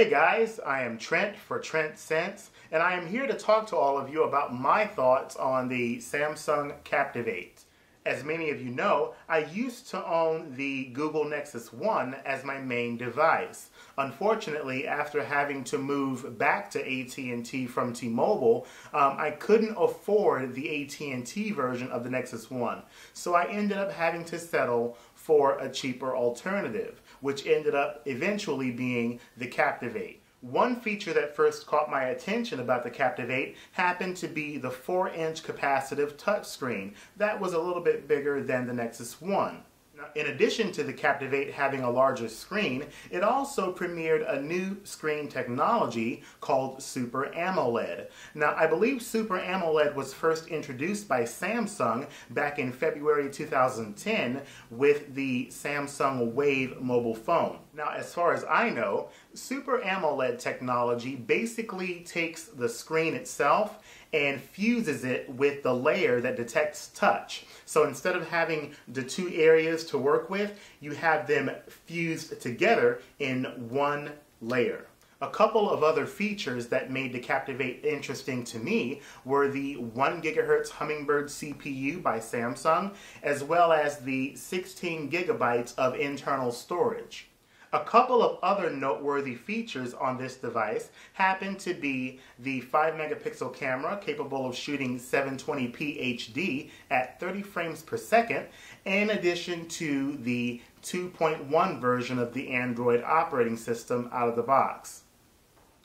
Hey guys, I am Trent for Trent Sense, and I am here to talk to all of you about my thoughts on the Samsung Captivate. As many of you know, I used to own the Google Nexus 1 as my main device. Unfortunately, after having to move back to AT&T from T-Mobile, I couldn't afford the AT&T version of the Nexus 1. So I ended up having to settle for a cheaper alternative, which ended up eventually being the Captivate. One feature that first caught my attention about the Captivate happened to be the 4-inch capacitive touchscreen. That was a little bit bigger than the Nexus 1. Now, in addition to the Captivate having a larger screen, it also premiered a new screen technology called Super AMOLED. Now, I believe Super AMOLED was first introduced by Samsung back in February 2010 with the Samsung Wave mobile phone. Now, as far as I know, Super AMOLED technology basically takes the screen itself and fuses it with the layer that detects touch. So instead of having the two areas to work with, you have them fused together in one layer. A couple of other features that made the Captivate interesting to me were the 1 GHz Hummingbird CPU by Samsung, as well as the 16 GB of internal storage. A couple of other noteworthy features on this device happen to be the 5-megapixel camera capable of shooting 720p HD at 30 frames per second, in addition to the 2.1 version of the Android operating system out of the box.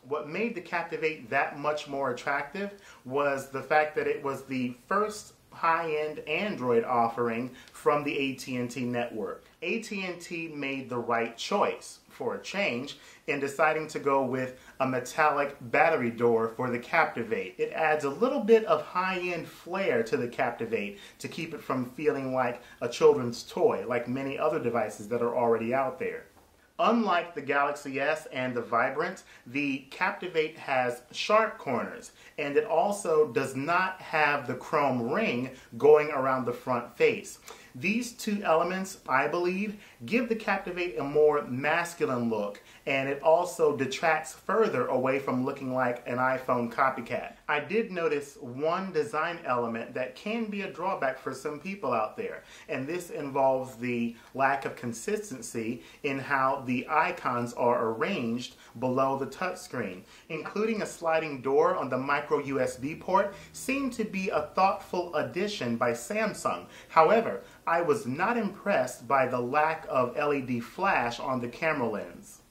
What made the Captivate that much more attractive was the fact that it was the first high-end Android offering from the AT&T network. AT&T made the right choice, for a change, in deciding to go with a metallic battery door for the Captivate. It adds a little bit of high-end flair to the Captivate to keep it from feeling like a children's toy, like many other devices that are already out there. Unlike the Galaxy S and the Vibrant, the Captivate has sharp corners, and it also does not have the chrome ring going around the front face. These two elements, I believe, give the Captivate a more masculine look, and it also detracts further away from looking like an iPhone copycat. I did notice one design element that can be a drawback for some people out there, and this involves the lack of consistency in how the icons are arranged below the touchscreen. Including a sliding door on the micro USB port seemed to be a thoughtful addition by Samsung. However, I was not impressed by the lack of LED flash on the camera lens.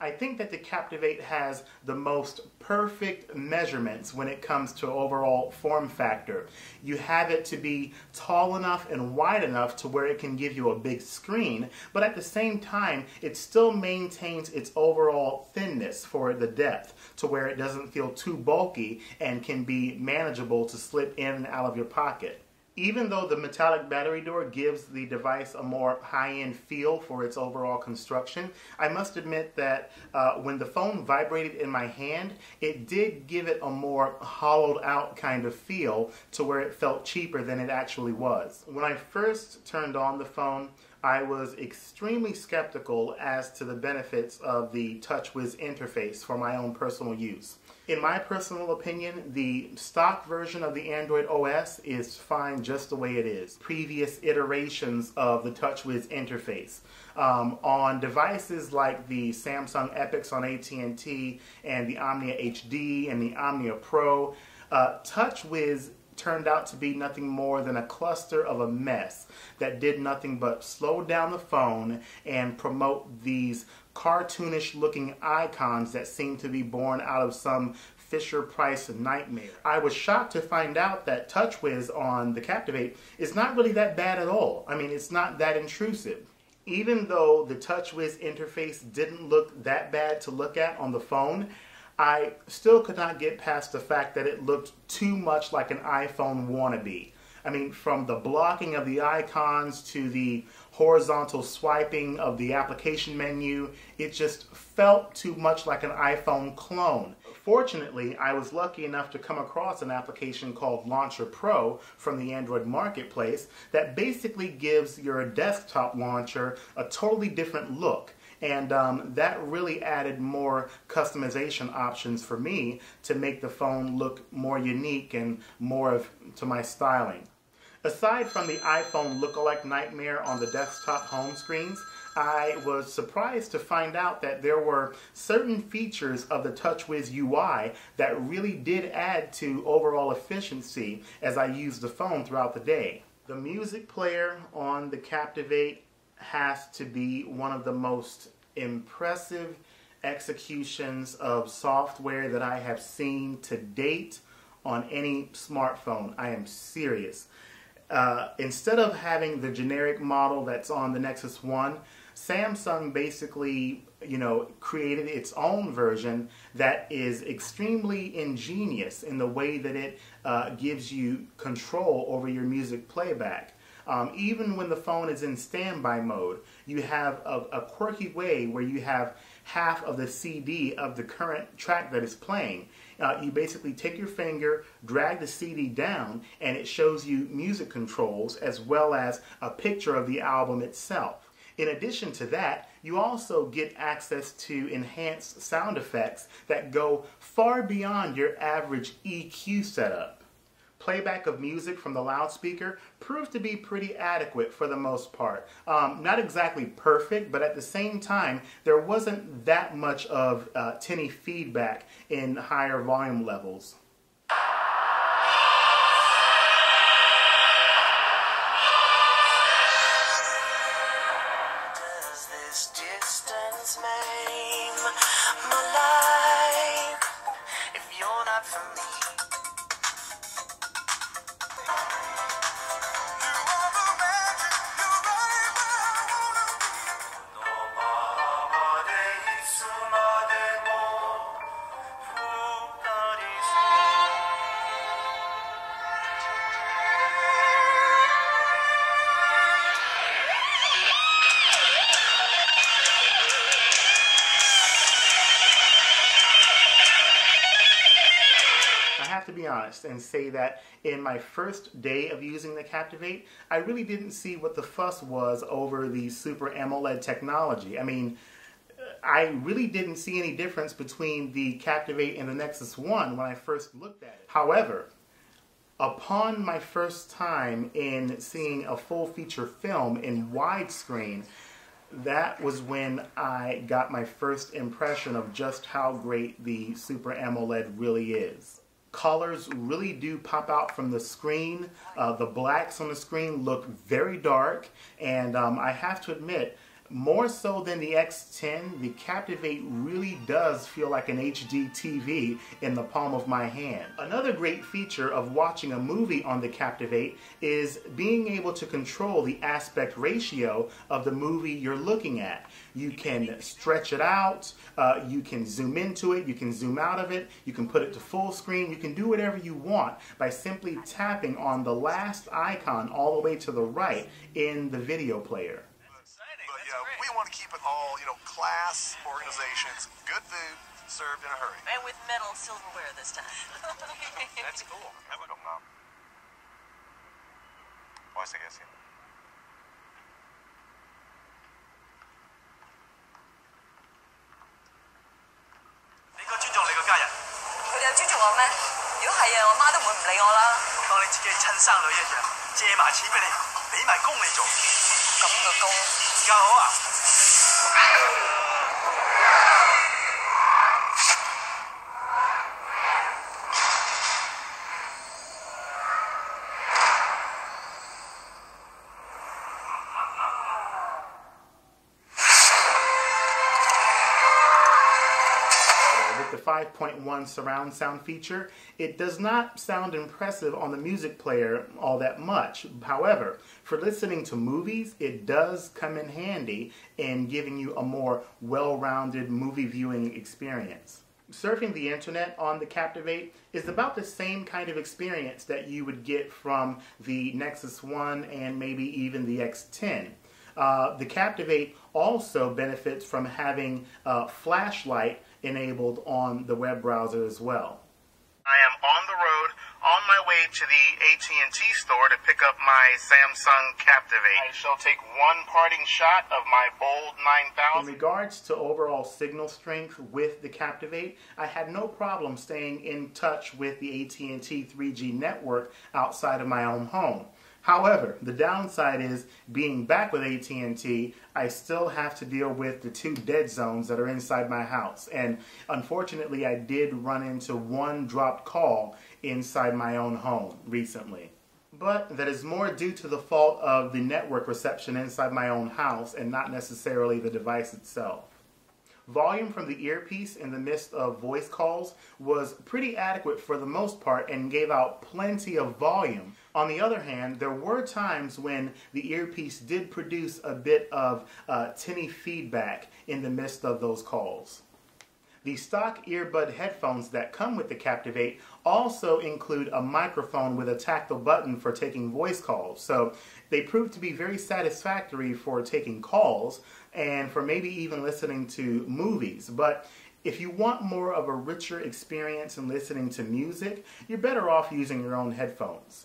I think that the Captivate has the most perfect measurements when it comes to overall form factor. You have it to be tall enough and wide enough to where it can give you a big screen, but at the same time, it still maintains its overall thinness for the depth, to where it doesn't feel too bulky and can be manageable to slip in and out of your pocket. Even though the metallic battery door gives the device a more high-end feel for its overall construction, I must admit that when the phone vibrated in my hand, it did give it a more hollowed out kind of feel to where it felt cheaper than it actually was. When I first turned on the phone, I was extremely skeptical as to the benefits of the TouchWiz interface for my own personal use. In my personal opinion, the stock version of the Android OS is fine just the way it is. Previous iterations of the TouchWiz interface. On devices like the Samsung Epics on AT&T and the Omnia HD and the Omnia Pro, TouchWiz turned out to be nothing more than a cluster of a mess that did nothing but slow down the phone and promote these cartoonish looking icons that seem to be born out of some Fisher-Price nightmare. I was shocked to find out that TouchWiz on the Captivate is not really that bad at all. I mean, it's not that intrusive. Even though the TouchWiz interface didn't look that bad to look at on the phone, I still could not get past the fact that it looked too much like an iPhone wannabe. I mean, from the blocking of the icons to the horizontal swiping of the application menu, it just felt too much like an iPhone clone. Fortunately, I was lucky enough to come across an application called Launcher Pro from the Android Marketplace that basically gives your desktop launcher a totally different look. and that really added more customization options for me to make the phone look more unique and more to my styling. Aside from the iPhone lookalike nightmare on the desktop home screens, I was surprised to find out that there were certain features of the TouchWiz UI that really did add to overall efficiency as I used the phone throughout the day. The music player on the Captivate has to be one of the most impressive executions of software that I have seen to date on any smartphone. I am serious. Instead of having the generic model that's on the Nexus 1, Samsung basically, created its own version that is extremely ingenious in the way that it gives you control over your music playback. Even when the phone is in standby mode, you have a quirky way where you have half of the CD of the current track that is playing. You basically take your finger, drag the CD down, and it shows you music controls as well as a picture of the album itself. In addition to that, you also get access to enhanced sound effects that go far beyond your average EQ setup. Playback of music from the loudspeaker proved to be pretty adequate for the most part. Not exactly perfect, but at the same time, there wasn't that much of tinny feedback in higher volume levels. Does this distance maim my life if you're not for me? I have to be honest and say that in my first day of using the Captivate, I really didn't see what the fuss was over the Super AMOLED technology. I mean, I really didn't see any difference between the Captivate and the Nexus 1 when I first looked at it. However, upon my first time in seeing a full feature film in widescreen, that was when I got my first impression of just how great the Super AMOLED really is. Colors really do pop out from the screen. The blacks on the screen look very dark, and I have to admit, more so than the X10, the Captivate really does feel like an HD TV in the palm of my hand. Another great feature of watching a movie on the Captivate is being able to control the aspect ratio of the movie you're looking at. You can stretch it out, you can zoom into it, you can zoom out of it, you can put it to full screen, you can do whatever you want by simply tapping on the last icon all the way to the right in the video player. We want to keep it all, class organizations, good food served in a hurry. And with metal silverware this time. That's cool. With the 5.1 surround sound feature, it does not sound impressive on the music player all that much. However, for listening to movies, it does come in handy in giving you a more well-rounded movie viewing experience. Surfing the internet on the Captivate is about the same kind of experience that you would get from the Nexus 1 and maybe even the X10. The Captivate also benefits from having flashlight enabled on the web browser as well. I am on the road, on my way to the AT&T store to pick up my Samsung Captivate. I shall take one parting shot of my bold 9000. In regards to overall signal strength with the Captivate, I had no problem staying in touch with the AT&T 3G network outside of my own home. However, the downside is, being back with AT&T, I still have to deal with the 2 dead zones that are inside my house. And unfortunately, I did run into one dropped call inside my own home recently. But that is more due to the fault of the network reception inside my own house and not necessarily the device itself. Volume from the earpiece in the midst of voice calls was pretty adequate for the most part and gave out plenty of volume. On the other hand, there were times when the earpiece did produce a bit of tinny feedback in the midst of those calls. The stock earbud headphones that come with the Captivate also include a microphone with a tactile button for taking voice calls. So they prove to be very satisfactory for taking calls and for maybe even listening to movies. But if you want more of a richer experience in listening to music, you're better off using your own headphones.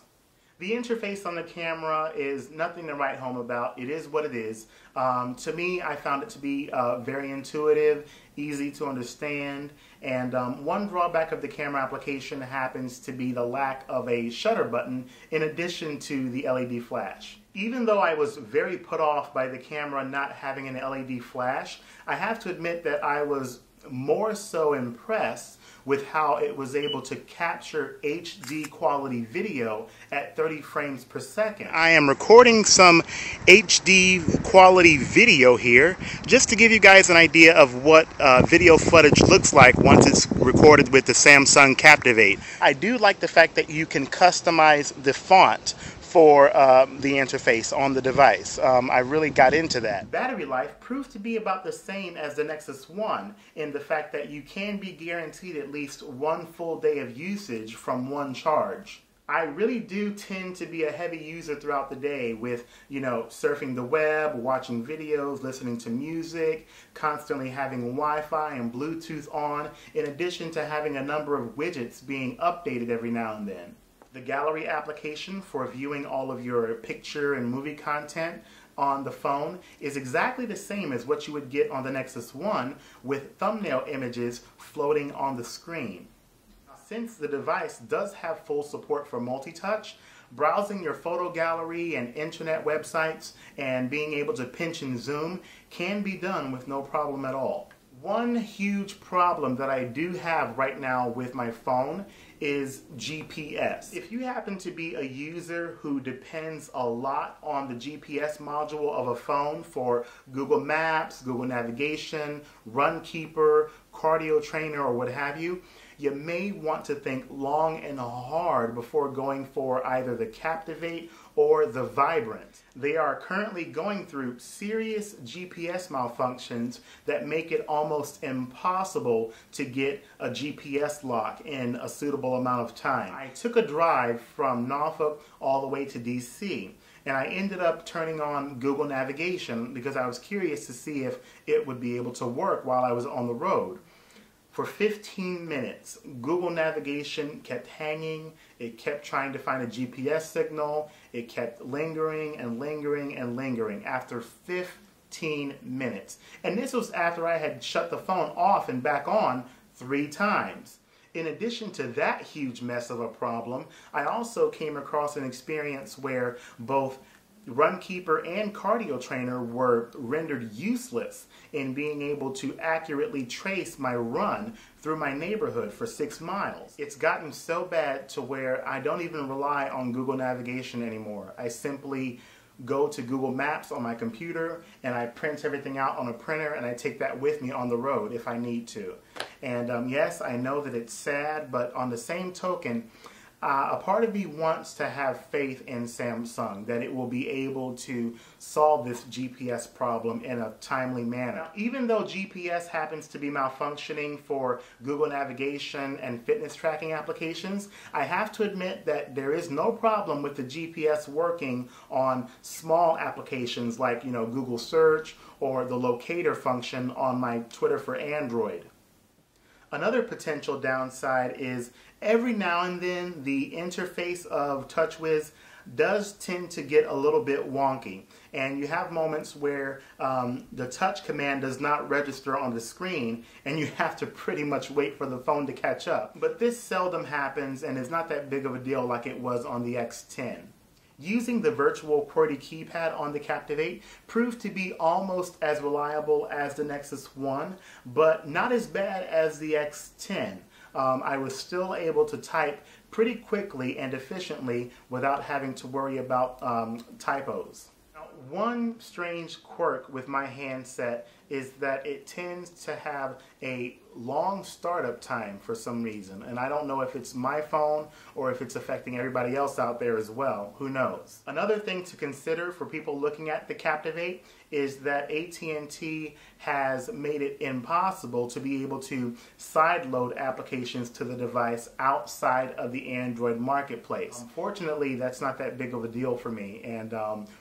The interface on the camera is nothing to write home about. It is what it is. To me, I found it to be very intuitive, easy to understand, and one drawback of the camera application happens to be the lack of a shutter button in addition to the LED flash. Even though I was very put off by the camera not having an LED flash, I have to admit that I was more so impressed with how it was able to capture HD quality video at 30 frames per second. I am recording some HD quality video here just to give you guys an idea of what video footage looks like once it's recorded with the Samsung Captivate. I do like the fact that you can customize the font for the interface on the device. I really got into that. Battery life proved to be about the same as the Nexus 1 in the fact that you can be guaranteed at least 1 full day of usage from one charge. I really do tend to be a heavy user throughout the day with, surfing the web, watching videos, listening to music, constantly having Wi-Fi and Bluetooth on, in addition to having a number of widgets being updated every now and then. The gallery application for viewing all of your picture and movie content on the phone is exactly the same as what you would get on the Nexus 1 with thumbnail images floating on the screen. Since the device does have full support for multi-touch, browsing your photo gallery and internet websites and being able to pinch and zoom can be done with no problem at all. One huge problem that I do have right now with my phone is GPS. If you happen to be a user who depends a lot on the GPS module of a phone for Google Maps, Google Navigation, Runkeeper, Cardio Trainer, or what have you, you may want to think long and hard before going for either the Captivate or the Vibrant. They are currently going through serious GPS malfunctions that make it almost impossible to get a GPS lock in a suitable amount of time. I took a drive from Norfolk all the way to DC, and I ended up turning on Google Navigation because I was curious to see if it would be able to work while I was on the road. For 15 minutes, Google Navigation kept hanging, it kept trying to find a GPS signal, it kept lingering and lingering and lingering after 15 minutes. And this was after I had shut the phone off and back on 3 times. In addition to that huge mess of a problem, I also came across an experience where both Runkeeper and Cardio Trainer were rendered useless in being able to accurately trace my run through my neighborhood for 6 miles. It's gotten so bad to where I don't even rely on Google Navigation anymore. I simply go to Google Maps on my computer and I print everything out on a printer and I take that with me on the road if I need to. And yes, I know that it's sad, but on the same token, a part of me wants to have faith in Samsung that it will be able to solve this GPS problem in a timely manner. Even though GPS happens to be malfunctioning for Google Navigation and fitness tracking applications, I have to admit that there is no problem with the GPS working on small applications like, Google Search or the locator function on my Twitter for Android. Another potential downside is every now and then the interface of TouchWiz does tend to get a little bit wonky, and you have moments where the touch command does not register on the screen and you have to pretty much wait for the phone to catch up. But this seldom happens and is not that big of a deal like it was on the X10. Using the virtual QWERTY keypad on the Captivate proved to be almost as reliable as the Nexus 1, but not as bad as the X10. I was still able to type pretty quickly and efficiently without having to worry about typos. Now, one strange quirk with my handset is that it tends to have a long startup time for some reason, and I don't know if it's my phone or if it's affecting everybody else out there as well. Who knows? Another thing to consider for people looking at the Captivate is that AT&T has made it impossible to be able to sideload applications to the device outside of the Android marketplace. Unfortunately, that's not that big of a deal for me, and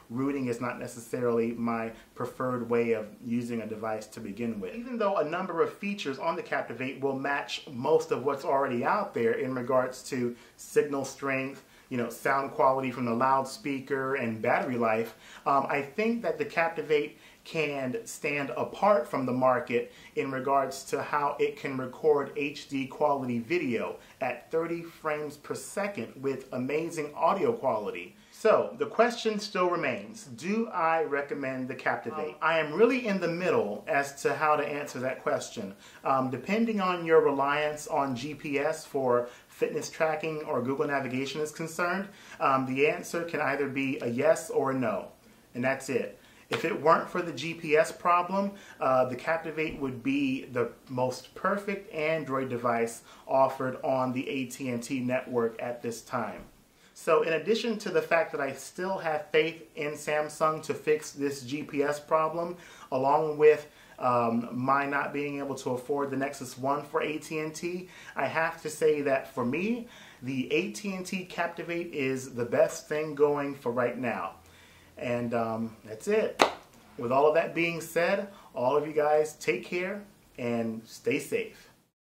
rooting is not necessarily my preferred way of using a device to begin with. Even though a number of features on the Captivate will match most of what's already out there in regards to signal strength, sound quality from the loudspeaker, and battery life, I think that the Captivate can stand apart from the market in regards to how it can record HD quality video at 30 frames per second with amazing audio quality. So the question still remains, do I recommend the Captivate? I am really in the middle as to how to answer that question. Depending on your reliance on GPS for fitness tracking or Google navigation is concerned, the answer can either be a yes or a no, and that's it. If it weren't for the GPS problem, the Captivate would be the most perfect Android device offered on the AT&T network at this time. So in addition to the fact that I still have faith in Samsung to fix this GPS problem, along with my not being able to afford the Nexus 1 for AT&T, I have to say that for me, the AT&T Captivate is the best thing going for right now. And that's it. With all of that being said, all of you guys take care and stay safe.